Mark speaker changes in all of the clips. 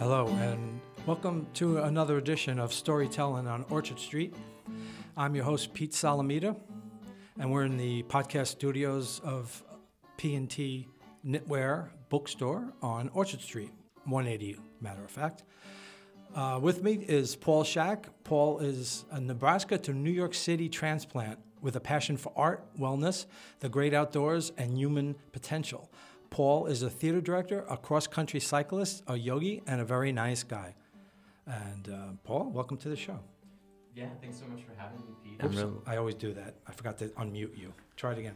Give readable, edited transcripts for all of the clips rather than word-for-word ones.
Speaker 1: Hello, and welcome to another edition of Storytelling on Orchard Street. I'm your host, Pete Solomita, and we're in the podcast studios of P&T Knitwear Bookstore on Orchard Street, 180, matter of fact. With me is Paul Schack. Paul is a Nebraska to New York City transplant with a passion for art, wellness, the great outdoors, and human potential. Paul is a theater director, a cross-country cyclist, a yogi, and a very nice guy. And Paul, welcome to the show.
Speaker 2: Yeah, thanks so much for having me, Pete.
Speaker 1: Oops, I always do that. I forgot to unmute you. Try it again.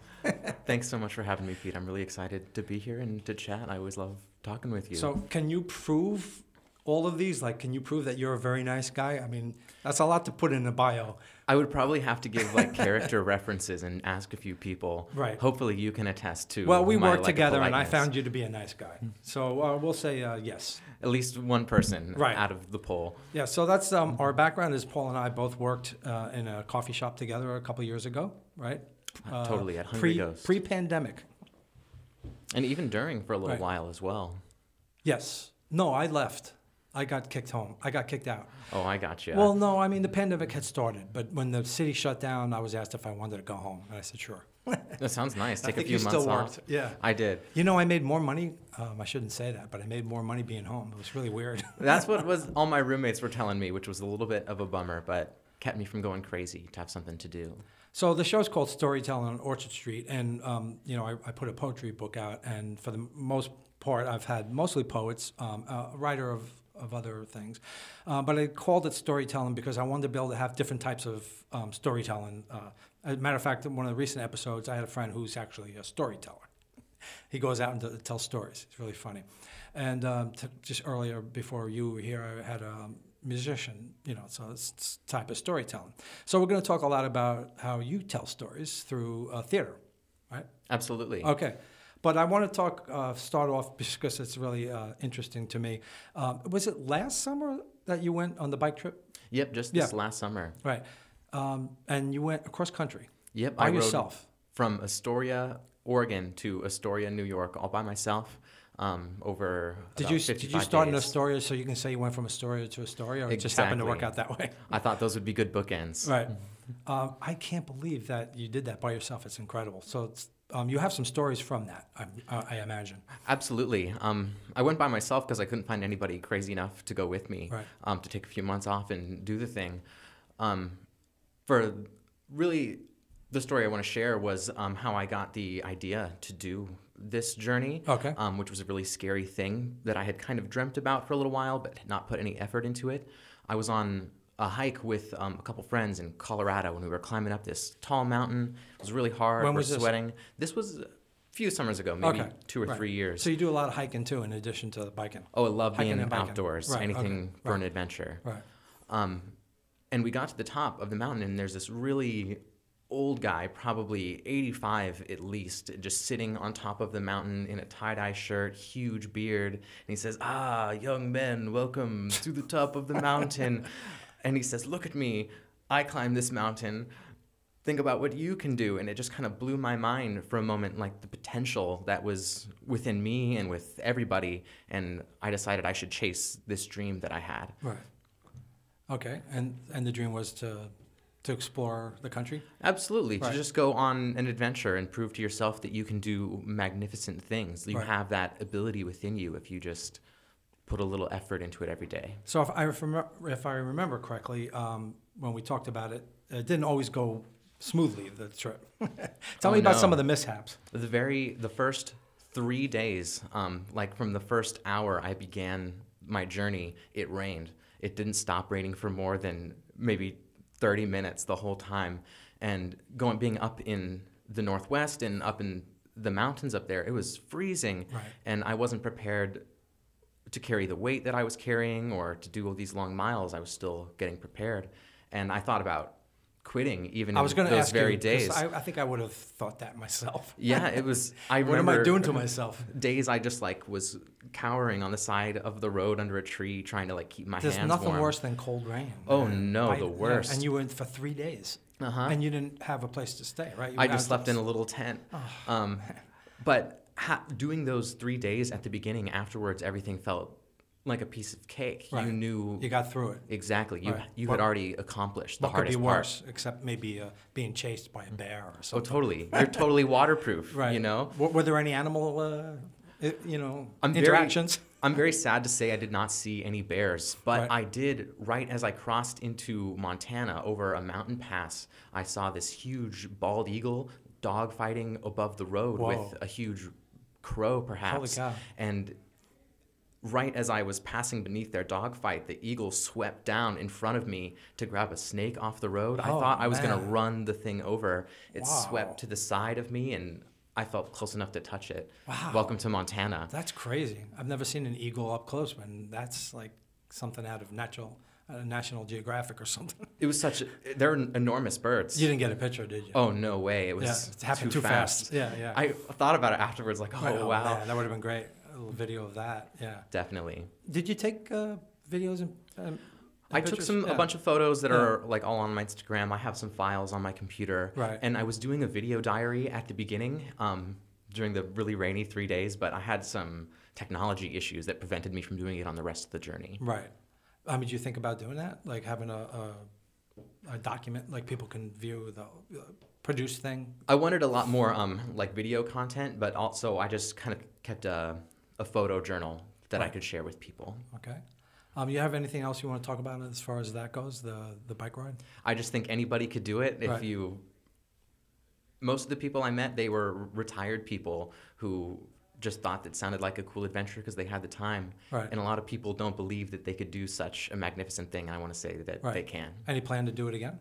Speaker 2: Thanks so much for having me, Pete. I'm really excited to be here and to chat. I always love talking with you.
Speaker 1: So can you prove all of these? Like, can you prove that you're a very nice guy? I mean, that's a lot to put in a bio.
Speaker 2: I would probably have to give like character references and ask a few people.
Speaker 1: Right.
Speaker 2: Hopefully you can attest to.
Speaker 1: Well, we
Speaker 2: my,
Speaker 1: worked together, and I
Speaker 2: politeness.
Speaker 1: found you to be a nice guy. So we'll say yes.
Speaker 2: At least one person
Speaker 1: Right.
Speaker 2: out of the poll.
Speaker 1: Yeah. So that's our background. Is Paul and I both worked in a coffee shop together a couple years ago, right?
Speaker 2: Totally, at Hungry Ghost.
Speaker 1: Pre-pandemic.
Speaker 2: And even during for a little
Speaker 1: Right.
Speaker 2: while as well.
Speaker 1: Yes. No, I left. I got kicked home. I got kicked out.
Speaker 2: Oh, I got you.
Speaker 1: Well, no, I mean, the pandemic had started, but when the city shut down, I was asked if I wanted to go home, and I said, sure.
Speaker 2: That sounds nice.
Speaker 1: I
Speaker 2: Take a
Speaker 1: think
Speaker 2: few
Speaker 1: you
Speaker 2: months
Speaker 1: still
Speaker 2: off.
Speaker 1: worked. Yeah.
Speaker 2: I did.
Speaker 1: You know, I made more money. I shouldn't say that, but I made more money being home. It was really weird.
Speaker 2: That's what was all my roommates were telling me, which was a little bit of a bummer, but kept me from going crazy to have something to do.
Speaker 1: So the show's called Storytelling on Orchard Street, and I put a poetry book out, and for the most part, I've had mostly poets, a writer of other things, but I called it storytelling because I wanted to be able to have different types of storytelling. As a matter of fact, in one of the recent episodes, I had a friend who's actually a storyteller. He goes out and tells stories. It's really funny. And just earlier, before you were here, I had a musician, so it's type of storytelling. So we're going to talk a lot about how you tell stories through theater, right?
Speaker 2: Absolutely.
Speaker 1: Okay. But I want to start off because it's really interesting to me. Was it last summer that you went on the bike trip?
Speaker 2: Yep, just this last summer.
Speaker 1: Right. And you went across country.
Speaker 2: Yep,
Speaker 1: By
Speaker 2: I rode
Speaker 1: yourself.
Speaker 2: from Astoria, Oregon to Astoria, New York, all by myself. Over
Speaker 1: Did
Speaker 2: about
Speaker 1: you
Speaker 2: 55
Speaker 1: start in
Speaker 2: days.
Speaker 1: Astoria so you can say you went from Astoria to Astoria, or it just happened to work out that way?
Speaker 2: I thought those would be good bookends.
Speaker 1: Right. I can't believe that you did that by yourself. It's incredible. So you have some stories from that, I imagine.
Speaker 2: Absolutely. I went by myself because I couldn't find anybody crazy enough to go with me,
Speaker 1: Right.
Speaker 2: to take a few months off and do the thing. For really, the story I want to share was how I got the idea to do this journey,
Speaker 1: Okay.
Speaker 2: Which was a really scary thing that I had kind of dreamt about for a little while, but had not put any effort into it. I was on a hike with a couple friends in Colorado, and we were climbing up this tall mountain. It was really hard.
Speaker 1: When
Speaker 2: we're
Speaker 1: was this?
Speaker 2: sweating. This was a few summers ago, maybe
Speaker 1: Okay.
Speaker 2: 2 or 3 years.
Speaker 1: So you do a lot of hiking too, in addition to biking.
Speaker 2: Oh, I love
Speaker 1: Hiking
Speaker 2: being
Speaker 1: and biking.
Speaker 2: outdoors,
Speaker 1: Right,
Speaker 2: anything
Speaker 1: okay,
Speaker 2: for an
Speaker 1: right.
Speaker 2: adventure.
Speaker 1: Right.
Speaker 2: And we got to the top of the mountain, and there's this really old guy, probably 85 at least, just sitting on top of the mountain in a tie-dye shirt, huge beard. And he says, young men, welcome to the top of the mountain. And he says, look at me, I climbed this mountain. Think about what you can do. And it just kind of blew my mind for a moment, like the potential that was within me and with everybody. And I decided I should chase this dream that I had.
Speaker 1: Right. Okay. And the dream was to explore the country?
Speaker 2: Absolutely.
Speaker 1: Right.
Speaker 2: To just go on an adventure and prove to yourself that you can do magnificent things. You
Speaker 1: Right.
Speaker 2: have that ability within you if you just put a little effort into it every day.
Speaker 1: So if I remember correctly, when we talked about it, it didn't always go smoothly, the trip. Tell me about some of the mishaps.
Speaker 2: The first 3 days, like from the first hour I began my journey, it rained. It didn't stop raining for more than maybe 30 minutes the whole time. And being up in the Northwest and up in the mountains up there, it was freezing.
Speaker 1: Right.
Speaker 2: And I wasn't prepared to carry the weight that I was carrying or to do all these long miles. I was still getting prepared. And I thought about quitting even
Speaker 1: I was
Speaker 2: in
Speaker 1: going to
Speaker 2: those
Speaker 1: ask
Speaker 2: very
Speaker 1: you,
Speaker 2: days.
Speaker 1: 'cause I think I would have thought that myself.
Speaker 2: Yeah, it was. I
Speaker 1: What am
Speaker 2: remember
Speaker 1: I doing to myself?
Speaker 2: days I just was cowering on the side of the road under a tree trying to keep my
Speaker 1: There's
Speaker 2: hands
Speaker 1: nothing
Speaker 2: warm.
Speaker 1: worse than cold rain.
Speaker 2: Oh, no, the worst.
Speaker 1: And you went for 3 days.
Speaker 2: Uh-huh.
Speaker 1: And you didn't have a place to stay, right? You
Speaker 2: I
Speaker 1: were
Speaker 2: just slept in a
Speaker 1: outdoors.
Speaker 2: little tent.
Speaker 1: Oh.
Speaker 2: But doing those 3 days at the beginning, afterwards, everything felt like a piece of cake.
Speaker 1: Right.
Speaker 2: You knew
Speaker 1: You got through it.
Speaker 2: exactly. You
Speaker 1: Right.
Speaker 2: you had already accomplished the
Speaker 1: What could be
Speaker 2: hardest part.
Speaker 1: worse, except maybe being chased by a bear or
Speaker 2: Oh,
Speaker 1: something?
Speaker 2: totally. They're totally waterproof.
Speaker 1: Right.
Speaker 2: You know.
Speaker 1: Were there any animal,
Speaker 2: I'm
Speaker 1: interactions?
Speaker 2: I'm very sad to say I did not see any bears, but
Speaker 1: Right.
Speaker 2: I did right as I crossed into Montana over a mountain pass. I saw this huge bald eagle dogfighting above the road
Speaker 1: Whoa.
Speaker 2: with a huge crow, perhaps.
Speaker 1: Holy cow.
Speaker 2: And right as I was passing beneath their dogfight, the eagle swept down in front of me to grab a snake off the road. I
Speaker 1: Oh,
Speaker 2: thought I was going to
Speaker 1: man.
Speaker 2: run the thing over. It
Speaker 1: Wow.
Speaker 2: swept to the side of me, and I felt close enough to touch it.
Speaker 1: Wow.
Speaker 2: Welcome to Montana.
Speaker 1: That's crazy. I've never seen an eagle up close, and that's like something out of National Geographic or something.
Speaker 2: It was they're enormous birds.
Speaker 1: You didn't get a picture, did you?
Speaker 2: Oh, no way. It was
Speaker 1: yeah, it happened too fast. Yeah, yeah.
Speaker 2: I thought about it afterwards, like, oh,
Speaker 1: Right,
Speaker 2: wow.
Speaker 1: man, that would have been great. A little video of that. Yeah.
Speaker 2: Definitely.
Speaker 1: Did you take videos and
Speaker 2: I took
Speaker 1: pictures?
Speaker 2: a
Speaker 1: Yeah.
Speaker 2: bunch of photos that
Speaker 1: Yeah.
Speaker 2: are like all on my Instagram. I have some files on my computer.
Speaker 1: Right.
Speaker 2: And I was doing a video diary at the beginning during the really rainy 3 days, but I had some technology issues that prevented me from doing it on the rest of the journey.
Speaker 1: Right. Did you think about doing that? Like having a document, like people can view the produced thing?
Speaker 2: I wanted a lot more like video content, but also I just kind of kept a photo journal that I
Speaker 1: Right.
Speaker 2: could share with people.
Speaker 1: Okay. You have anything else you want to talk about as far as that goes, the bike ride?
Speaker 2: I just think anybody could do it if
Speaker 1: Right.
Speaker 2: you. Most of the people I met, they were retired people who just thought that sounded like a cool adventure because they had the time.
Speaker 1: Right.
Speaker 2: And a lot of people don't believe that they could do such a magnificent thing. And I want to say that
Speaker 1: Right.
Speaker 2: they can.
Speaker 1: Any plan to do it again?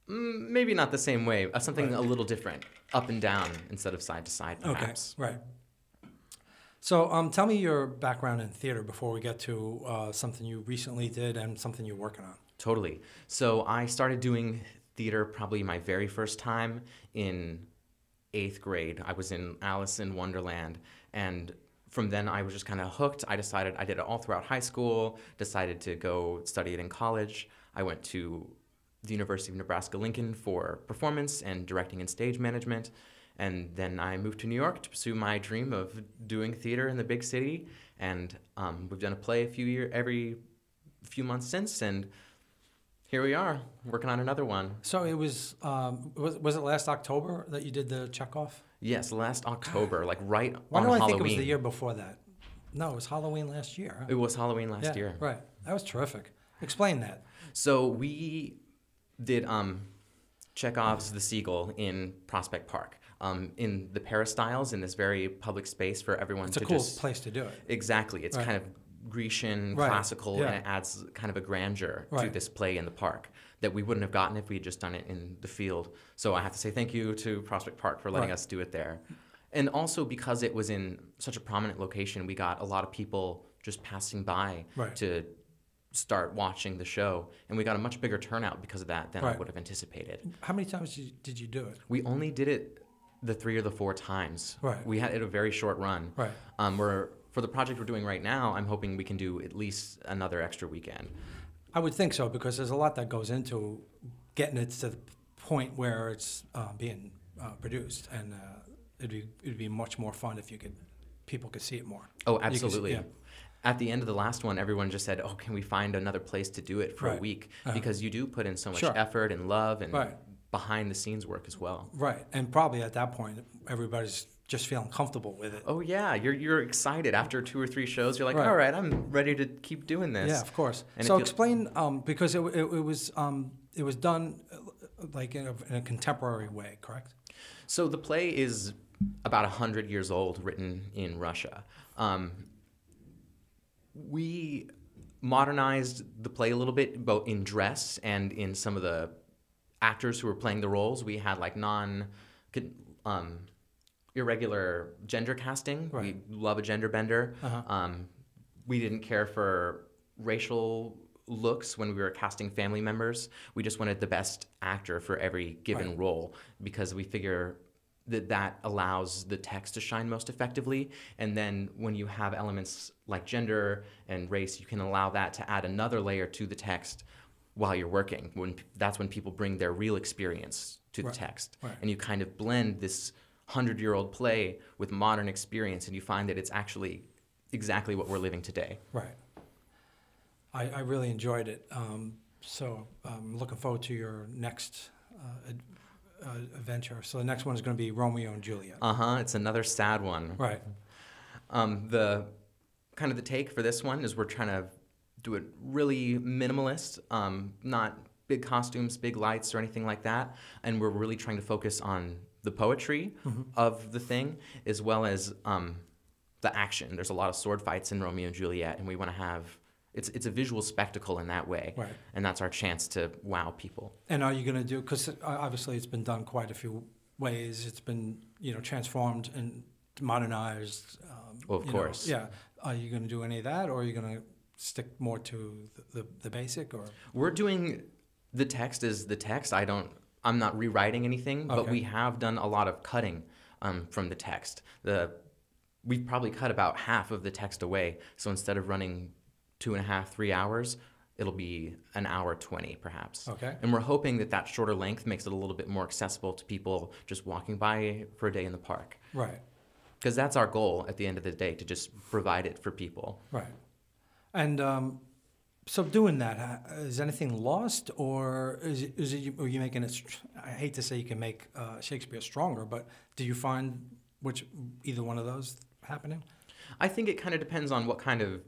Speaker 2: Maybe not the same way. Something
Speaker 1: Right.
Speaker 2: a little different, up and down instead of side to side, perhaps.
Speaker 1: Okay. Right. So tell me your background in theater before we get to something you recently did and something you're working on.
Speaker 2: Totally. So I started doing theater probably my very first time in 8th grade. I was in Alice in Wonderland, and from then I was just kind of hooked. I decided I did it all throughout high school, decided to go study it in college. I went to the University of Nebraska-Lincoln for performance and directing and stage management, and then I moved to New York to pursue my dream of doing theater in the big city, and we've done a play every few months since, and here we are, working on another one.
Speaker 1: So it was it last October that you did the Chekhov?
Speaker 2: Yes, last October, like right
Speaker 1: Why
Speaker 2: on
Speaker 1: do I
Speaker 2: Halloween.
Speaker 1: think it was the year before that? No, it was Halloween last year. Huh?
Speaker 2: It was Halloween last
Speaker 1: Yeah,
Speaker 2: year.
Speaker 1: Right. That was terrific. Explain that.
Speaker 2: So we did Chekhov's The Seagull in Prospect Park, in the peristyles, in this very public space for everyone
Speaker 1: It's a
Speaker 2: to
Speaker 1: cool
Speaker 2: just...
Speaker 1: place to do it.
Speaker 2: Exactly. It's
Speaker 1: Right.
Speaker 2: kind of Grecian,
Speaker 1: Right.
Speaker 2: classical,
Speaker 1: Yeah.
Speaker 2: and it adds kind of a grandeur to
Speaker 1: Right.
Speaker 2: this play in the park that we wouldn't have gotten if we had just done it in the field. So I have to say thank you to Prospect Park for letting
Speaker 1: Right.
Speaker 2: us do it there. And also because it was in such a prominent location, we got a lot of people just passing by
Speaker 1: Right.
Speaker 2: to start watching the show. And we got a much bigger turnout because of that than I
Speaker 1: Right.
Speaker 2: would have anticipated.
Speaker 1: How many times did you do it?
Speaker 2: We only did it the 3 or the 4 times.
Speaker 1: Right.
Speaker 2: We had it a very short run.
Speaker 1: Right.
Speaker 2: For the project we're doing right now, I'm hoping we can do at least another extra weekend.
Speaker 1: I would think so because there's a lot that goes into getting it to the point where it's being produced, and it'd be much more fun if people could see it more.
Speaker 2: Oh, absolutely.
Speaker 1: Yeah.
Speaker 2: At the end of the last one, everyone just said, oh, can we find another place to do it for a
Speaker 1: Right.
Speaker 2: week?
Speaker 1: Uh-huh.
Speaker 2: Because you do put in so much
Speaker 1: Sure.
Speaker 2: effort and love and
Speaker 1: Right.
Speaker 2: behind the scenes work as well.
Speaker 1: Right, and probably at that point, everybody's just feeling comfortable with it.
Speaker 2: Oh, yeah. You're excited. After 2 or 3 shows, you're like,
Speaker 1: Right.
Speaker 2: all right, I'm ready to keep doing this.
Speaker 1: Yeah, of course.
Speaker 2: And
Speaker 1: So
Speaker 2: if you-
Speaker 1: explain, because it was done like in a contemporary way, correct?
Speaker 2: So the play is about 100 years old, written in Russia. We modernized the play a little bit, both in dress and in some of the actors who were playing the roles. We had like irregular gender casting.
Speaker 1: Right.
Speaker 2: We love a gender bender.
Speaker 1: Uh-huh.
Speaker 2: We didn't care for racial looks when we were casting family members. We just wanted the best actor for every given
Speaker 1: Right.
Speaker 2: role because we figure that allows the text to shine most effectively. And then when you have elements like gender and race, you can allow that to add another layer to the text while you're working. That's when people bring their real experience to the
Speaker 1: Right.
Speaker 2: text.
Speaker 1: Right.
Speaker 2: And you kind of blend this 100-year-old play with modern experience, and you find that it's actually exactly what we're living today.
Speaker 1: Right. I really enjoyed it. So I'm looking forward to your next adventure. So the next one is going to be Romeo and Juliet.
Speaker 2: It's another sad one.
Speaker 1: Right.
Speaker 2: The kind of the take for this one is we're trying to do it really minimalist, not big costumes, big lights, or anything like that. And we're really trying to focus on the poetry of the thing, as well as the action. There's a lot of sword fights in Romeo and Juliet, and we want to have it's a visual spectacle in that way,
Speaker 1: Right.
Speaker 2: And that's our chance to wow people.
Speaker 1: And are you going to do, because obviously it's been done quite a few ways. It's been, transformed and modernized.
Speaker 2: Of course.
Speaker 1: Yeah. Are you going to do any of that, or are you going to stick more to the basic? Or
Speaker 2: we're doing the text is the text. I'm not rewriting anything, but
Speaker 1: Okay.
Speaker 2: we have done a lot of cutting from the text. We've probably cut about half of the text away. So instead of running 2.5, 3 hours, it'll be an hour 20 perhaps.
Speaker 1: Okay.
Speaker 2: And we're hoping that shorter length makes it a little bit more accessible to people just walking by for a day in the park.
Speaker 1: Right.
Speaker 2: Because that's our goal at the end of the day, to just provide it for people.
Speaker 1: Right. And so doing that, is anything lost, or are you making it? I hate to say you can make Shakespeare stronger, but do you find either one of those happening?
Speaker 2: I think it kind of depends on what kind of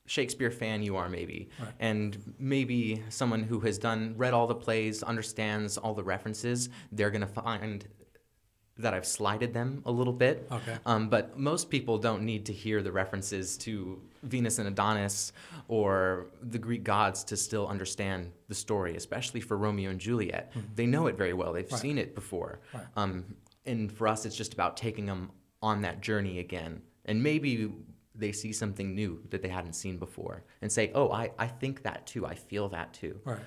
Speaker 2: Shakespeare fan you are, maybe.
Speaker 1: Right.
Speaker 2: And maybe someone who has read all the plays, understands all the references, they're going to find that I've slighted them a little bit.
Speaker 1: Okay.
Speaker 2: But most people don't need to hear the references to Venus and Adonis or the Greek gods to still understand the story, especially for Romeo and Juliet.
Speaker 1: Mm-hmm.
Speaker 2: They know it very well. They've
Speaker 1: Right.
Speaker 2: seen it before.
Speaker 1: Right.
Speaker 2: And for us, it's just about taking them on that journey again. And maybe they see something new that they hadn't seen before and say, oh, I think that too. I feel that too.
Speaker 1: Right.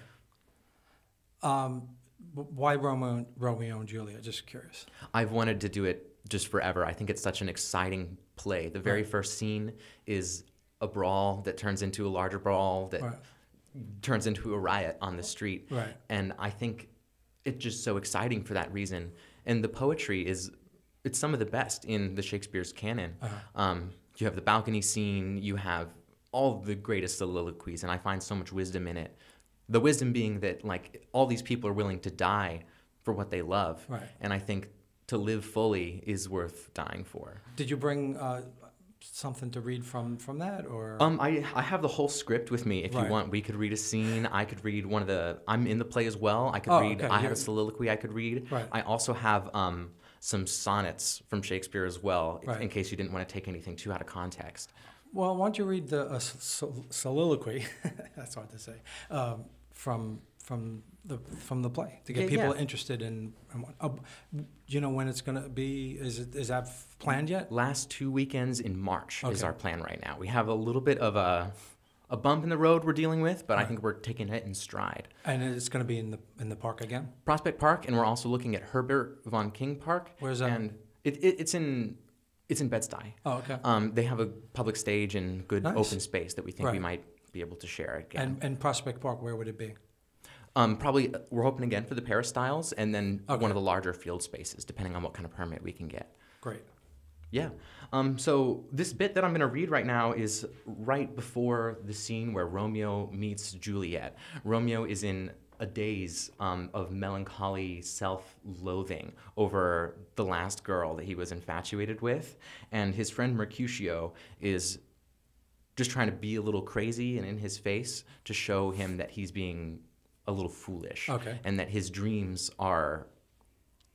Speaker 1: Why Romeo and Juliet? Just curious.
Speaker 2: I've wanted to do it just forever. I think it's such an exciting play. The very
Speaker 1: Right.
Speaker 2: first scene is a brawl that turns into a larger brawl that
Speaker 1: Right.
Speaker 2: turns into a riot on the street.
Speaker 1: Right.
Speaker 2: And I think it's just so exciting for that reason. And the poetry it's some of the best in the Shakespeare's canon. You have the balcony scene, you have all the greatest soliloquies, and I find so much wisdom in it. The wisdom being that, like, all these people are willing to die for what they love.
Speaker 1: Right.
Speaker 2: And I think to live fully is worth dying for.
Speaker 1: Did you bring something to read from that, or?
Speaker 2: I have the whole script with me. If
Speaker 1: Right.
Speaker 2: you want, we could read a scene. I could read I'm in the play as well. I could
Speaker 1: Oh,
Speaker 2: read.
Speaker 1: okay.
Speaker 2: I have a soliloquy I could read.
Speaker 1: Right.
Speaker 2: I also have some sonnets from Shakespeare as well,
Speaker 1: Right.
Speaker 2: in case you didn't want to take anything too out of context.
Speaker 1: Well, why don't you read the soliloquy? That's hard to say. From the play to get
Speaker 2: Yeah,
Speaker 1: people
Speaker 2: yeah.
Speaker 1: interested in. Do you know when it's going to be? Is that planned yet?
Speaker 2: Last 2 weekends in March is
Speaker 1: Okay.
Speaker 2: our plan right now. We have a little bit of a bump in the road we're dealing with, but I
Speaker 1: Right.
Speaker 2: think we're taking it in stride.
Speaker 1: And it's going to be in the park again.
Speaker 2: Prospect Park, and we're also looking at Herbert von King Park.
Speaker 1: Where's that?
Speaker 2: And it's in Bed-Stuy.
Speaker 1: Oh, okay.
Speaker 2: They have a public stage and good
Speaker 1: Nice.
Speaker 2: open space that we think we
Speaker 1: Right.
Speaker 2: might be able to share again.
Speaker 1: And Prospect Park, where would it be?
Speaker 2: Probably we're hoping again for the peristyles and then
Speaker 1: Okay.
Speaker 2: one of the larger field spaces, depending on what kind of permit we can get.
Speaker 1: Great.
Speaker 2: Yeah. So this bit that I'm going to read right now is right before the scene where Romeo meets Juliet. Romeo is in a daze of melancholy self-loathing over the last girl that he was infatuated with, and his friend Mercutio is just trying to be a little crazy and in his face to show him that he's being a little foolish.
Speaker 1: Okay.
Speaker 2: And that his dreams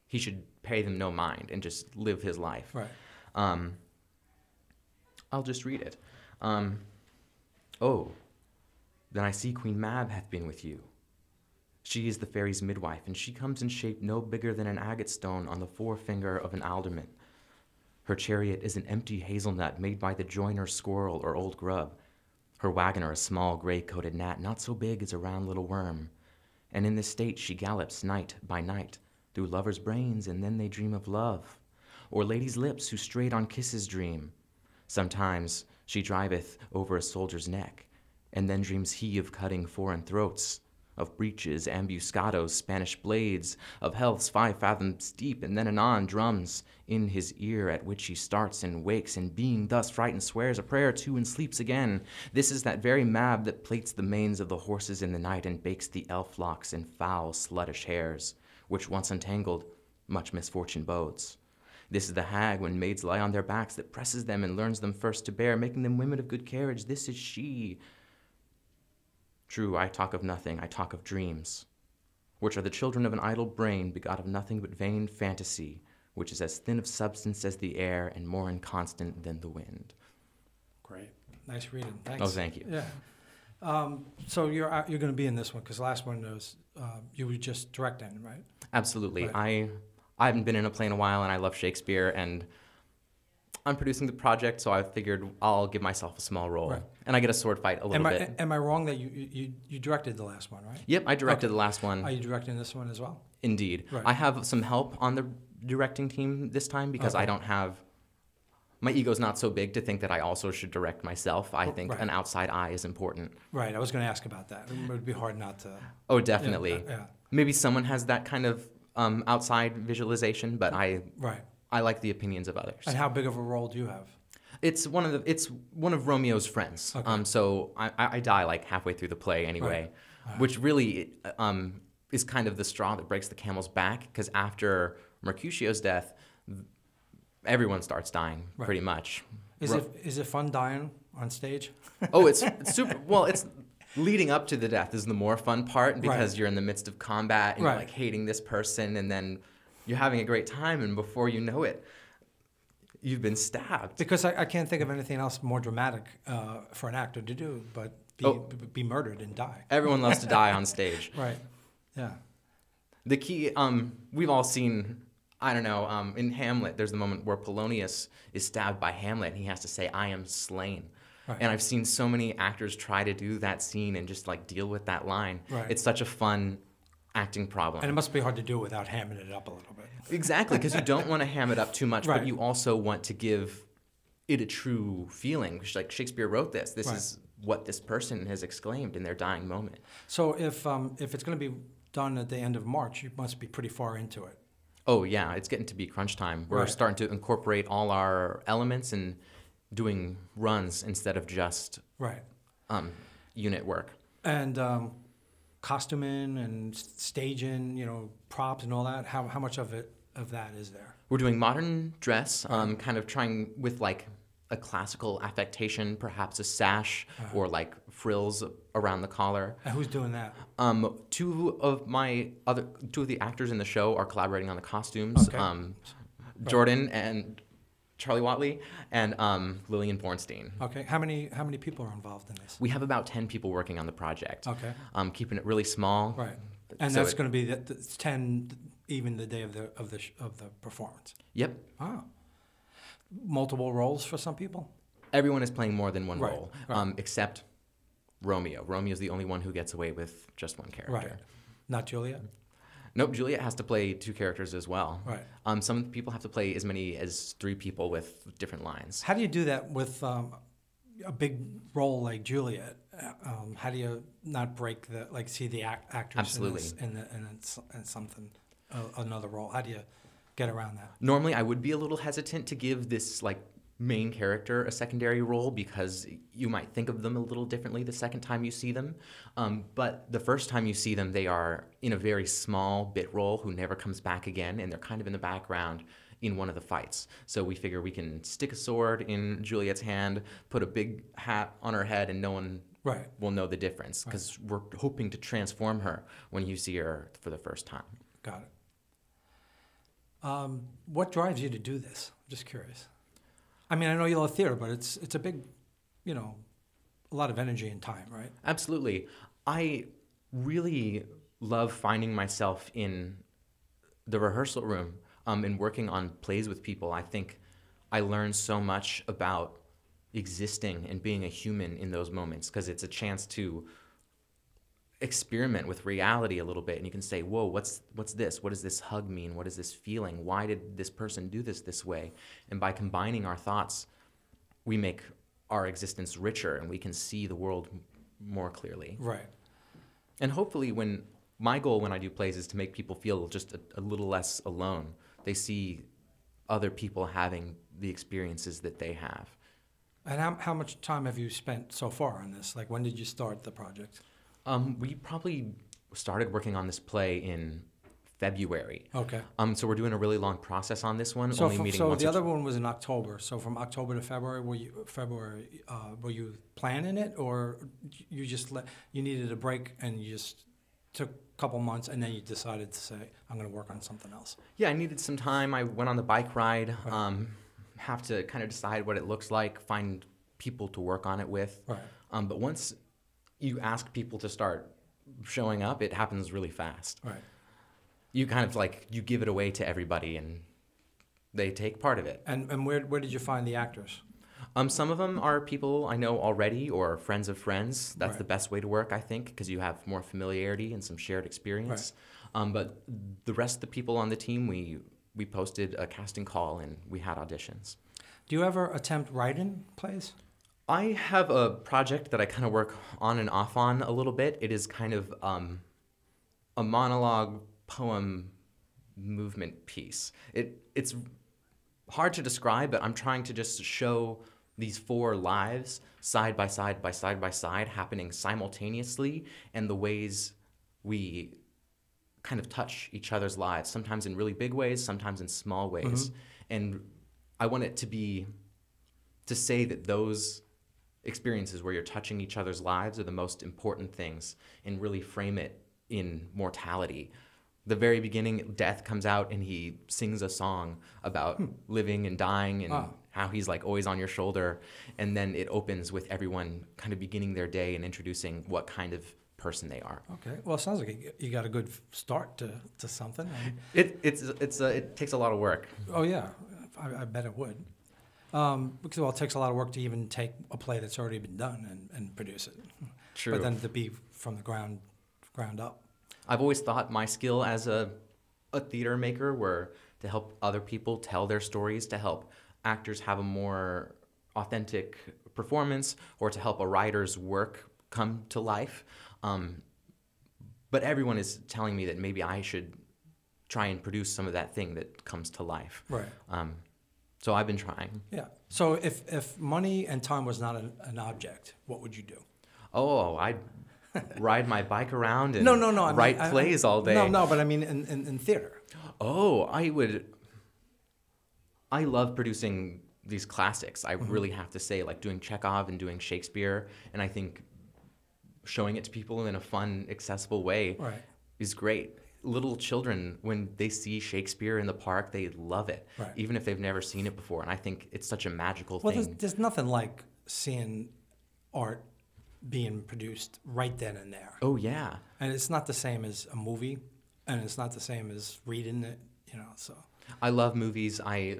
Speaker 2: he should pay them no mind and just live his life.
Speaker 1: Right.
Speaker 2: I'll just read it. Oh, then I see Queen Mab hath been with you. She is the fairy's midwife, and she comes in shape no bigger than an agate stone on the forefinger of an alderman. Her chariot is an empty hazelnut made by the joiner squirrel or old grub. Her wagoner a small gray-coated gnat, not so big as a round little worm. And in this state she gallops night by night through lovers' brains, and then they dream of love, or ladies' lips who strayed on kisses dream. Sometimes she driveth over a soldier's neck, and then dreams he of cutting foreign throats. of breaches, ambuscados, Spanish blades, of healths 5 fathoms deep, and then anon drums in his ear, at which he starts and wakes, and being thus frightened swears a prayer too and sleeps again. This is that very mab that plaits the manes of the horses in the night and bakes the elf locks in foul sluttish hairs, which once untangled, much misfortune bodes. This is the hag, when maids lie on their backs, that presses them and learns them first to bear, making them women of good carriage. This is she. True, I talk of nothing, I talk of dreams, which are the children of an idle brain, begot of nothing but vain fantasy, which is as thin of substance as the air and more inconstant than the wind.
Speaker 1: Great. Nice reading. Thanks.
Speaker 2: Oh, thank you.
Speaker 1: Yeah. So you're going to be in this one, because the last one was you were just directing, right?
Speaker 2: Absolutely.
Speaker 1: Right.
Speaker 2: I haven't been in a play in a while, and I love Shakespeare, and I'm producing the project, so I figured I'll give myself a small role. Right. And I get a sword fight a little bit.
Speaker 1: Am I wrong that you directed the last one, right?
Speaker 2: Yep, I directed the last one.
Speaker 1: Are you directing this one as well?
Speaker 2: Indeed.
Speaker 1: Right.
Speaker 2: I have some help on the directing team this time because I don't have... My ego's not so big to think that I also should direct myself. I think an outside eye is important.
Speaker 1: Right, I was going to ask about that. It would be hard not to...
Speaker 2: Oh, definitely.
Speaker 1: Yeah.
Speaker 2: Maybe someone has that kind of outside visualization, but I like the opinions of others.
Speaker 1: And how big of a role do you have?
Speaker 2: It's one of Romeo's friends.
Speaker 1: Okay.
Speaker 2: So I die like halfway through the play anyway, which really is kind of the straw that breaks the camel's back, because after Mercutio's death, everyone starts dying pretty much.
Speaker 1: Is it fun dying on stage?
Speaker 2: Oh, it's super. Well, it's leading up to the death is the more fun part, because you're in the midst of combat and you're like hating this person, and then you're having a great time, and before you know it, you've been stabbed.
Speaker 1: Because I can't think of anything else more dramatic for an actor to do, but be murdered and die.
Speaker 2: Everyone loves to die on stage.
Speaker 1: Right. Yeah.
Speaker 2: The key, we've all seen, I don't know, in Hamlet, there's the moment where Polonius is stabbed by Hamlet, and he has to say, "I am slain." Right. And I've seen so many actors try to do that scene and just like deal with that line. Right. It's such a fun acting problem.
Speaker 1: And it must be hard to do without hamming it up a little bit.
Speaker 2: Exactly, because you don't want to ham it up too much, but you also want to give it a true feeling. Like Shakespeare wrote this. This is what this person has exclaimed in their dying moment.
Speaker 1: So if it's going to be done at the end of March, you must be pretty far into it.
Speaker 2: Oh, yeah. It's getting to be crunch time. We're starting to incorporate all our elements and doing runs instead of just unit work. And
Speaker 1: costuming and staging, props and all that. How much of that is there?
Speaker 2: We're doing modern dress, kind of trying with like a classical affectation, perhaps a sash or like frills around the collar.
Speaker 1: And who's doing that?
Speaker 2: Two of the actors in the show are collaborating on the costumes. Okay. Jordan and Charlie Watley and Lillian Bornstein.
Speaker 1: Okay. How many people are involved in this?
Speaker 2: We have about 10 people working on the project.
Speaker 1: Okay.
Speaker 2: Keeping it really small.
Speaker 1: Right. And so that's going to be 10 even the day of the performance.
Speaker 2: Yep.
Speaker 1: Oh. Multiple roles for some people?
Speaker 2: Everyone is playing more than one role, except Romeo. Romeo is the only one who gets away with just one character.
Speaker 1: Right. Not Juliet?
Speaker 2: Nope, Juliet has to play 2 characters as well.
Speaker 1: Right.
Speaker 2: Some people have to play as many as 3 people with different lines.
Speaker 1: How do you do that with a big role like Juliet? How do you not break see the actors
Speaker 2: Absolutely.
Speaker 1: in something, another role? How do you get around that?
Speaker 2: Normally, I would be a little hesitant to give this main character a secondary role, because you might think of them a little differently the second time you see them. But the first time you see them, they are in a very small bit role who never comes back again, and they're kind of in the background in one of the fights. So we figure we can stick a sword in Juliet's hand, put a big hat on her head, and no one will know the difference, because we're hoping to transform her when you see her for the first time.
Speaker 1: Got it. What drives you to do this? I'm just curious. I mean, I know you love theater, but it's a big, a lot of energy and time, right?
Speaker 2: Absolutely. I really love finding myself in the rehearsal room and working on plays with people. I think I learn so much about existing and being a human in those moments, because it's a chance to experiment with reality a little bit, and you can say, whoa, what's this? What does this hug mean? What is this feeling? Why did this person do this way? And by combining our thoughts, we make our existence richer, and we can see the world more clearly.
Speaker 1: Right.
Speaker 2: And hopefully my goal when I do plays is to make people feel just a little less alone. They see other people having the experiences that they have.
Speaker 1: And how much time have you spent so far on this? Like, when did you start the project?
Speaker 2: We probably started working on this play in February.
Speaker 1: Okay.
Speaker 2: So we're doing a really long process on this one.
Speaker 1: So,
Speaker 2: only meeting
Speaker 1: so
Speaker 2: once
Speaker 1: the other one was in October. So from October to February, were you planning it, or you just you needed a break and you just took a couple months and then you decided to say, I'm going to work on something else?
Speaker 2: Yeah, I needed some time. I went on the bike ride.
Speaker 1: Right.
Speaker 2: Have to kind of decide what it looks like, find people to work on it with.
Speaker 1: Right.
Speaker 2: But once you ask people to start showing up, it happens really fast.
Speaker 1: Right.
Speaker 2: You kind of you give it away to everybody and they take part of it.
Speaker 1: And where did you find the actors?
Speaker 2: Some of them are people I know already or friends of friends. That's
Speaker 1: Right.
Speaker 2: the best way to work, I think, because you have more familiarity and some shared experience. Right. But the rest of the people on the team, we posted a casting call and we had auditions.
Speaker 1: Do you ever attempt writing plays?
Speaker 2: I have a project that I kind of work on and off on a little bit. It is kind of a monologue poem movement piece. It's hard to describe, but I'm trying to just show these 4 lives side by side by side by side happening simultaneously, and the ways we kind of touch each other's lives, sometimes in really big ways, sometimes in small ways. Mm-hmm. And I want it to say that those experiences where you're touching each other's lives are the most important things, and really frame it in mortality. The very beginning, Death comes out and he sings a song about living and dying and how he's always on your shoulder. And then it opens with everyone kind of beginning their day and introducing what kind of person they are.
Speaker 1: Okay. Well, it sounds like you got a good start to something.
Speaker 2: It takes a lot of work.
Speaker 1: Oh, yeah. I bet it would. Because, it takes a lot of work to even take a play that's already been done and produce it.
Speaker 2: True.
Speaker 1: But then to be from the ground up.
Speaker 2: I've always thought my skill as a theater maker were to help other people tell their stories, to help actors have a more authentic performance, or to help a writer's work come to life. But everyone is telling me that maybe I should try and produce some of that thing that comes to life.
Speaker 1: Right.
Speaker 2: So I've been trying.
Speaker 1: Yeah. So if money and time was not an object, what would you do?
Speaker 2: Oh, I'd ride my bike around and write plays all day.
Speaker 1: No, but I mean in theater.
Speaker 2: Oh, I love producing these classics. I really have to say, doing Chekhov and doing Shakespeare, and I think showing it to people in a fun, accessible way is great. Little children, when they see Shakespeare in the park, they love it, even if they've never seen it before. And I think it's such a magical thing.
Speaker 1: Well, there's nothing like seeing art being produced right then and there.
Speaker 2: Oh, yeah.
Speaker 1: And it's not the same as a movie, and it's not the same as reading it, so.
Speaker 2: I love movies. I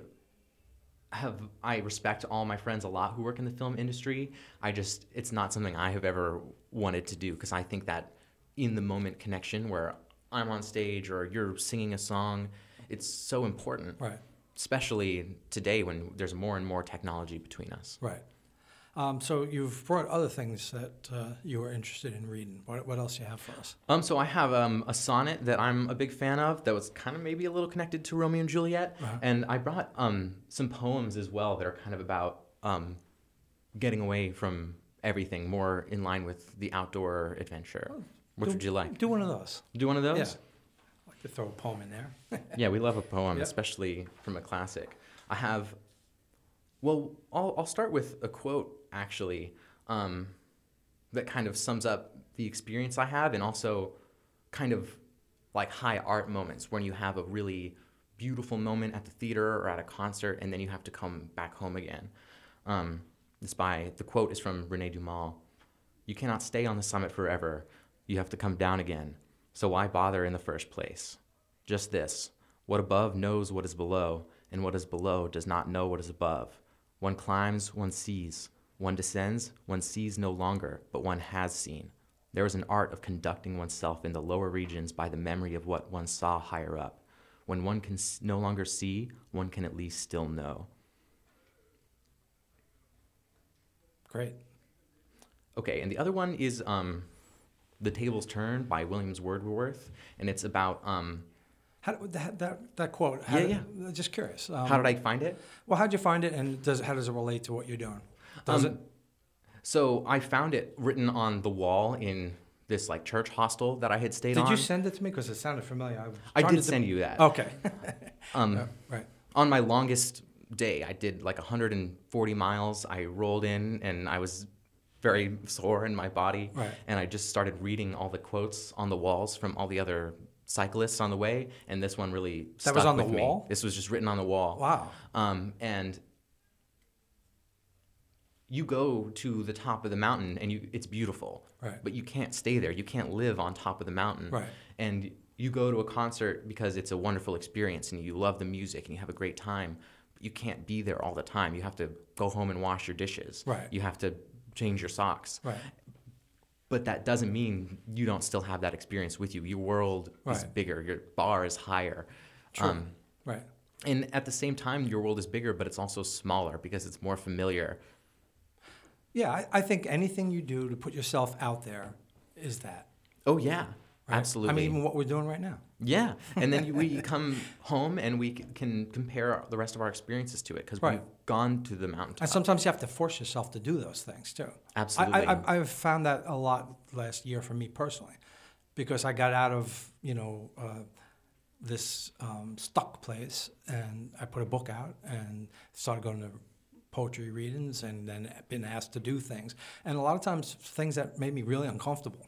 Speaker 2: respect all my friends a lot who work in the film industry. It's not something I have ever wanted to do, because I think that in the moment connection where I'm on stage or you're singing a song, it's so important. Right. Especially today when there's more and more technology between us.
Speaker 1: Right. So you've brought other things that you were interested in reading. What else do you have for us?
Speaker 2: So I have a sonnet that I'm a big fan of that was kind of maybe a little connected to Romeo and Juliet. Uh-huh. And I brought some poems as well that are kind of about getting away from everything, more in line with the outdoor adventure. Oh, which would you like?
Speaker 1: Do one of those.
Speaker 2: Do one of those?
Speaker 1: Yeah. I'd like to throw a poem in there.
Speaker 2: Yeah, we love a poem, especially from a classic. I have... Well, I'll start with a quote, actually, that kind of sums up the experience I have, and also kind of high art moments when you have a really beautiful moment at the theater or at a concert, and then you have to come back home again. The quote is from René Dumas. "You cannot stay on the summit forever. You have to come down again. So why bother in the first place? Just this, what above knows what is below, and what is below does not know what is above. One climbs, one sees. One descends, one sees no longer, but one has seen. There is an art of conducting oneself in the lower regions by the memory of what one saw higher up. When one can no longer see, one can at least still know."
Speaker 1: Great.
Speaker 2: Okay, and the other one is The Tables Turn by Williams Wordsworth, and it's about
Speaker 1: How, that quote. Just curious.
Speaker 2: how did I find it?
Speaker 1: Well, how'd you find it, and how does it relate to what you're doing? Does it?
Speaker 2: So I found it written on the wall in this like church hostel that I had stayed on.
Speaker 1: Did you send it to me? Because it sounded familiar.
Speaker 2: I did send you that.
Speaker 1: Okay. Right.
Speaker 2: On my longest day, I did like 140 miles. I rolled in and I was very sore in my body.
Speaker 1: Right.
Speaker 2: And I just started reading all the quotes on the walls from all the other cyclists on the way. And this one really stuck with me. That was on the wall? This was just written on the wall.
Speaker 1: Wow.
Speaker 2: And you go to the top of the mountain and it's beautiful.
Speaker 1: Right.
Speaker 2: But you can't stay there. You can't live on top of the mountain.
Speaker 1: Right.
Speaker 2: And you go to a concert because it's a wonderful experience and you love the music and you have a great time. But you can't be there all the time. You have to go home and wash your dishes.
Speaker 1: Right.
Speaker 2: You have to change your socks.
Speaker 1: Right.
Speaker 2: But that doesn't mean you don't still have that experience with you. Your world is bigger. Your bar is higher.
Speaker 1: True. Right.
Speaker 2: And at the same time, your world is bigger, but it's also smaller because it's more familiar.
Speaker 1: Yeah, I think anything you do to put yourself out there is that.
Speaker 2: Oh, yeah.
Speaker 1: Right?
Speaker 2: Absolutely.
Speaker 1: I mean, even what we're doing right now.
Speaker 2: Yeah. And then we come home and we can compare the rest of our experiences to it because we've gone to the mountaintop.
Speaker 1: And sometimes you have to force yourself to do those things, too.
Speaker 2: Absolutely.
Speaker 1: I've found that a lot last year for me personally because I got out of, this stuck place and I put a book out and started going to poetry readings and then been asked to do things. And a lot of times things that made me really uncomfortable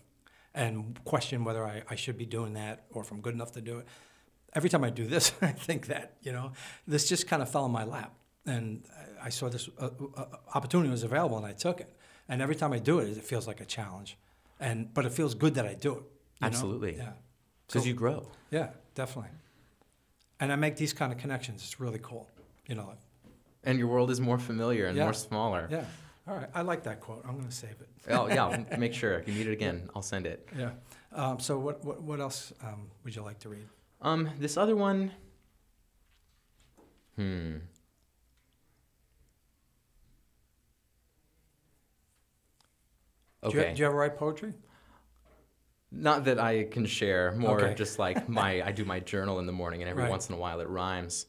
Speaker 1: and question whether I should be doing that or if I'm good enough to do it. Every time I do this, I think that, this just kind of fell in my lap. And I saw this opportunity was available and I took it. And every time I do it, it feels like a challenge. But it feels good that I do it.
Speaker 2: Absolutely.
Speaker 1: Yeah.
Speaker 2: Because you grow.
Speaker 1: Yeah, definitely. And I make these kind of connections. It's really cool.
Speaker 2: And your world is more familiar and more smaller.
Speaker 1: Yeah. All right. I like that quote. I'm going to save it.
Speaker 2: Oh, yeah. Make sure. If you need it again, I'll send it.
Speaker 1: Yeah. So what else would you like to read?
Speaker 2: This other one. Okay.
Speaker 1: Do you ever write poetry?
Speaker 2: Not that I can share. More just like I do my journal in the morning, and every once in a while it rhymes.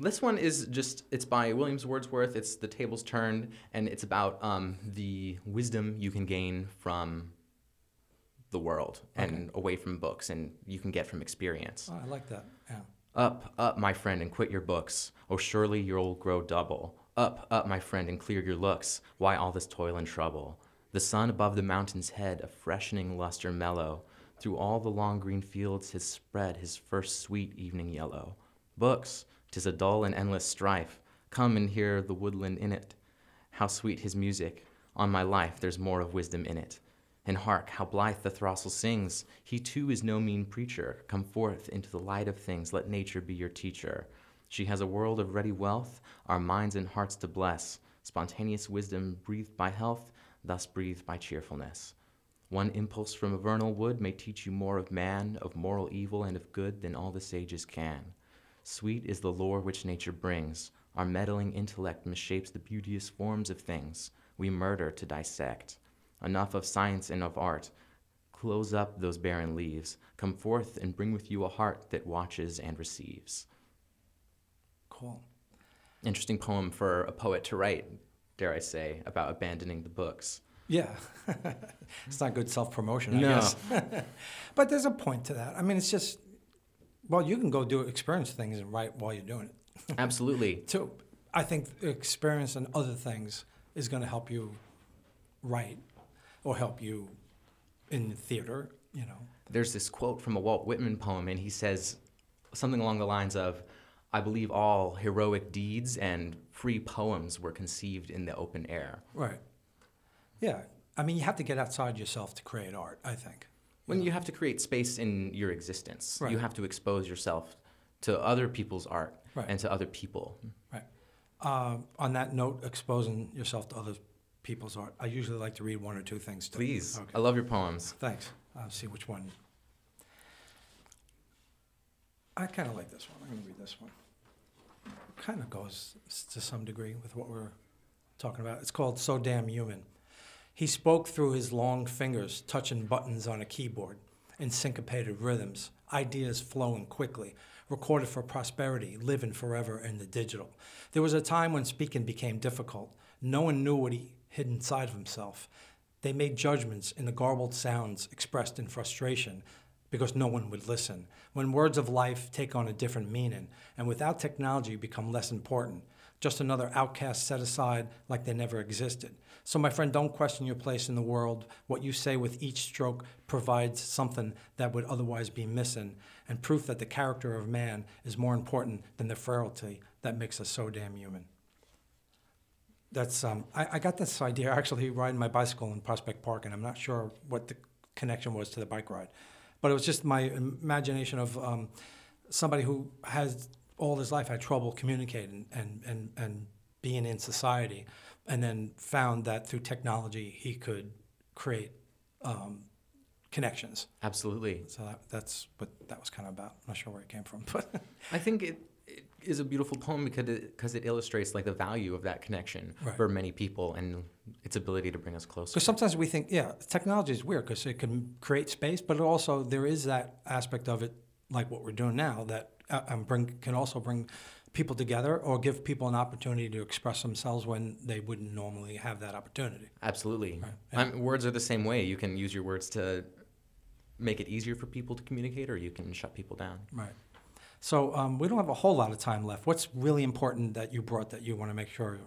Speaker 2: This one is it's by Williams Wordsworth. It's The Tables Turned, and it's about the wisdom you can gain from the world and away from books, and you can get from experience.
Speaker 1: Oh, I like that, yeah.
Speaker 2: Up, up, my friend, and quit your books. Oh, surely you'll grow double. Up, my friend, and clear your looks. Why all this toil and trouble? The sun above the mountain's head, a freshening luster mellow. Through all the long green fields has spread his first sweet evening yellow. Books, 'tis a dull and endless strife. Come and hear the woodland in it. How sweet his music. On my life there's more of wisdom in it. And hark, how blithe the throstle sings. He too is no mean preacher. Come forth into the light of things. Let nature be your teacher. She has a world of ready wealth, our minds and hearts to bless. Spontaneous wisdom breathed by health, thus breathed by cheerfulness. One impulse from a vernal wood may teach you more of man, of moral evil and of good than all the sages can. Sweet is the lore which nature brings. Our meddling intellect misshapes the beauteous forms of things. We murder to dissect. Enough of science and of art. Close up those barren leaves. Come forth and bring with you a heart that watches and receives.
Speaker 1: Cool.
Speaker 2: Interesting poem for a poet to write, dare I say, about abandoning the books.
Speaker 1: Yeah. It's not good self-promotion, I guess. But there's a point to that. I mean, it's just, you can go experience things and write while you're doing it.
Speaker 2: Absolutely.
Speaker 1: So I think experience and other things is going to help you write or help you in theater,
Speaker 2: There's this quote from a Walt Whitman poem, and he says something along the lines of, I believe all heroic deeds and free poems were conceived in the open air.
Speaker 1: Right. Yeah. I mean, you have to get outside yourself to create art, I think.
Speaker 2: You have to create space in your existence.
Speaker 1: Right.
Speaker 2: You have to expose yourself to other people's art and to other people.
Speaker 1: Right. On that note, exposing yourself to other people's art, I usually like to read one or two things too.
Speaker 2: Please.
Speaker 1: Okay.
Speaker 2: I love your poems.
Speaker 1: Thanks. I'll see which one. I kind of like this one. I'm going to read this one. It kind of goes to some degree with what we're talking about. It's called So Damn Human. He spoke through his long fingers, touching buttons on a keyboard in syncopated rhythms, ideas flowing quickly, recorded for prosperity, living forever in the digital. There was a time when speaking became difficult. No one knew what he hid inside of himself. They made judgments in the garbled sounds expressed in frustration because no one would listen. When words of life take on a different meaning, and without technology become less important, just another outcast set aside like they never existed. So my friend, don't question your place in the world. What you say with each stroke provides something that would otherwise be missing, and proof that the character of man is more important than the frailty that makes us so damn human. That's I got this idea actually riding my bicycle in Prospect Park, and I'm not sure what the connection was to the bike ride, but it was just my imagination of somebody who has all his life had trouble communicating and being in society, and then found that through technology he could create connections.
Speaker 2: Absolutely.
Speaker 1: So that's what that was kind of about. I'm not sure where it came from, but
Speaker 2: I think it is a beautiful poem because it illustrates like the value of that connection for many people and its ability to bring us closer.
Speaker 1: Because sometimes we think, yeah, technology is weird because it can create space, but it also there is that aspect of it, like what we're doing now, that can also bring people together or give people an opportunity to express themselves when they wouldn't normally have that opportunity.
Speaker 2: Absolutely.
Speaker 1: Right. Yeah.
Speaker 2: Words are the same way. You can use your words to make it easier for people to communicate, or you can shut people down.
Speaker 1: Right. So we don't have a whole lot of time left. What's really important that you brought that you want to make sure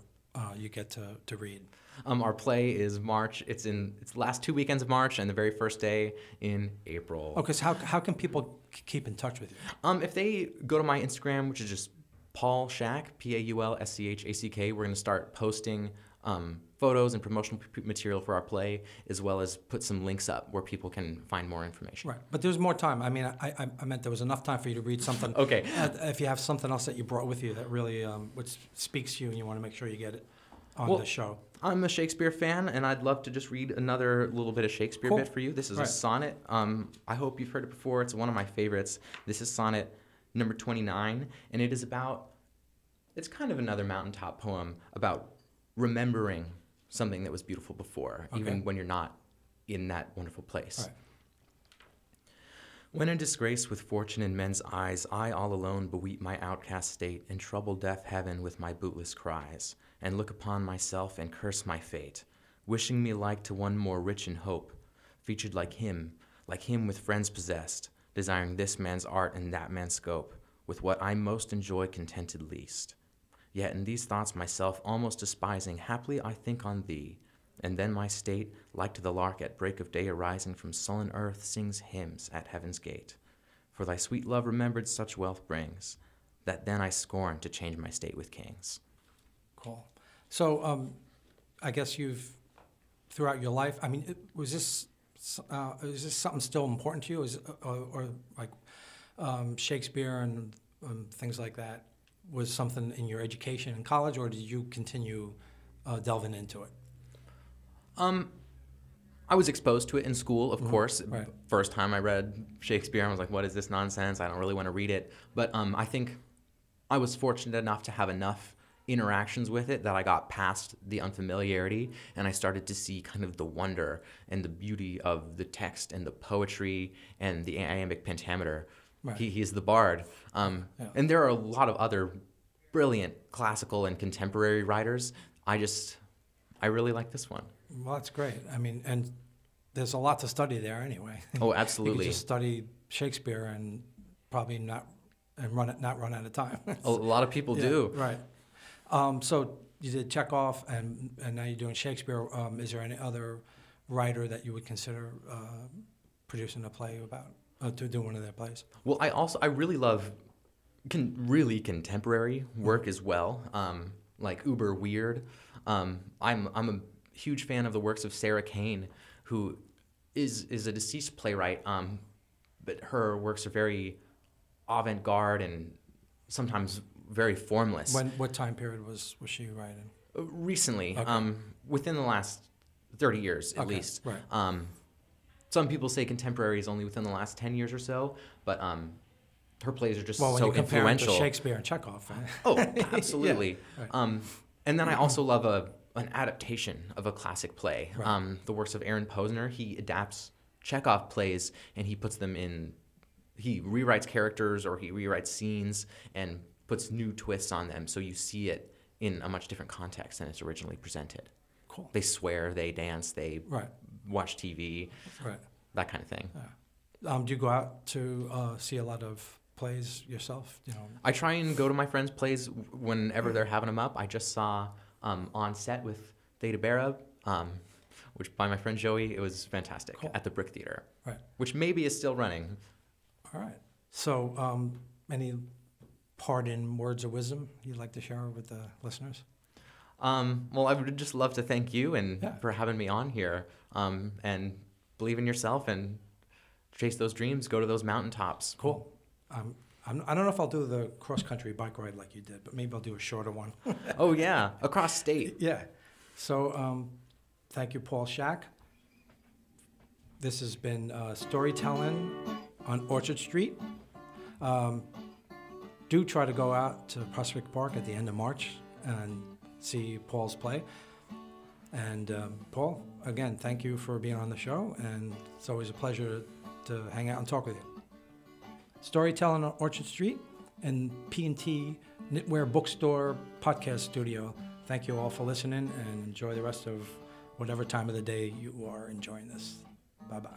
Speaker 1: you get to read?
Speaker 2: Our play is March. It's the last 2 weekends of March and the very first day in April.
Speaker 1: Okay, so how can people keep in touch with you?
Speaker 2: If they go to my Instagram, which is just Paul Schack, Paulschack, we're going to start posting photos and promotional material for our play, as well as put some links up where people can find more information.
Speaker 1: Right, but there's more time. I mean, I meant there was enough time for you to read something.
Speaker 2: Okay.
Speaker 1: If you have something else that you brought with you that really which speaks to you and you want to make sure you get it on the show.
Speaker 2: I'm a Shakespeare fan, and I'd love to just read another little bit of Shakespeare bit for you. This is a sonnet. I hope you've heard it before. It's one of my favorites. This is sonnet number 29, and it is it's kind of another mountaintop poem about remembering something that was beautiful before, even when you're not in that wonderful place.
Speaker 1: Right.
Speaker 2: When in disgrace with fortune in men's eyes, I all alone beweep my outcast state, and trouble deaf heaven with my bootless cries, and look upon myself and curse my fate, wishing me like to one more rich in hope, featured like him with friends possessed, desiring this man's art and that man's scope, with what I most enjoy contented least. Yet in these thoughts myself almost despising, haply I think on thee, and then my state, like to the lark at break of day arising from sullen earth, sings hymns at heaven's gate. For thy sweet love remembered such wealth brings, that then I scorn to change my state with kings.
Speaker 1: Cool. So I guess you've, throughout your life, I mean, is this something still important to you, or like Shakespeare and things like that was something in your education in college, or did you continue delving into it?
Speaker 2: I was exposed to it in school, of course.
Speaker 1: Right.
Speaker 2: First time I read Shakespeare, I was like, what is this nonsense? I don't really want to read it. But I think I was fortunate enough to have enough interactions with it that I got past the unfamiliarity, and I started to see kind of the wonder and the beauty of the text and the poetry and the iambic pentameter.
Speaker 1: Right.
Speaker 2: He's the bard. And there are a lot of other brilliant classical and contemporary writers. I really like this one.
Speaker 1: Well, that's great. I mean, and there's a lot to study there anyway.
Speaker 2: Oh, absolutely.
Speaker 1: You could just study Shakespeare and probably not run out of time.
Speaker 2: A lot of people do.
Speaker 1: Right. So you did Chekhov, and now you're doing Shakespeare. Is there any other writer that you would consider producing a play about, to do one of their plays?
Speaker 2: Well, I really love really contemporary work as well, like Uber Weird. I'm a huge fan of the works of Sarah Kane, who is a deceased playwright, but her works are very avant-garde and sometimes very formless.
Speaker 1: What time period was she writing?
Speaker 2: Recently, within the last 30 years at least.
Speaker 1: Right.
Speaker 2: Some people say contemporary is only within the last 10 years or so, but her plays are just
Speaker 1: when
Speaker 2: so
Speaker 1: you compare
Speaker 2: influential.
Speaker 1: It to Shakespeare and Chekhov.
Speaker 2: Oh, absolutely.
Speaker 1: Yeah. Right.
Speaker 2: And then I also love an adaptation of a classic play.
Speaker 1: Right.
Speaker 2: The works of Aaron Posner, he adapts Chekhov plays and he puts them in, he rewrites characters or he rewrites scenes and puts new twists on them, so you see it in a much different context than it's originally presented.
Speaker 1: Cool.
Speaker 2: They swear, they dance, they
Speaker 1: Right.
Speaker 2: watch TV,
Speaker 1: Right.
Speaker 2: that kind of thing.
Speaker 1: Do you go out to see a lot of plays yourself? You know.
Speaker 2: I try and go to my friends' plays whenever they're having them up. I just saw On Set with Theta Bara, which by my friend Joey, it was fantastic,
Speaker 1: Cool.
Speaker 2: at the Brick Theater,
Speaker 1: Right.
Speaker 2: which maybe is still running.
Speaker 1: All right. So, any parting words of wisdom you'd like to share with the listeners?
Speaker 2: Well, I would just love to thank you
Speaker 1: Yeah.
Speaker 2: for having me on here, and believe in yourself and chase those dreams, go to those mountaintops.
Speaker 1: Cool. I don't know if I'll do the cross-country bike ride like you did, but maybe I'll do a shorter one.
Speaker 2: Oh, yeah, across state.
Speaker 1: Yeah. So, thank you, Paul Schack. This has been Storytelling on Orchard Street. Do try to go out to Prospect Park at the end of March and see Paul's play. And Paul, again, thank you for being on the show, and it's always a pleasure to hang out and talk with you. Storytelling on Orchard Street and P&T Knitwear Bookstore Podcast Studio. Thank you all for listening, and enjoy the rest of whatever time of the day you are enjoying this. Bye-bye.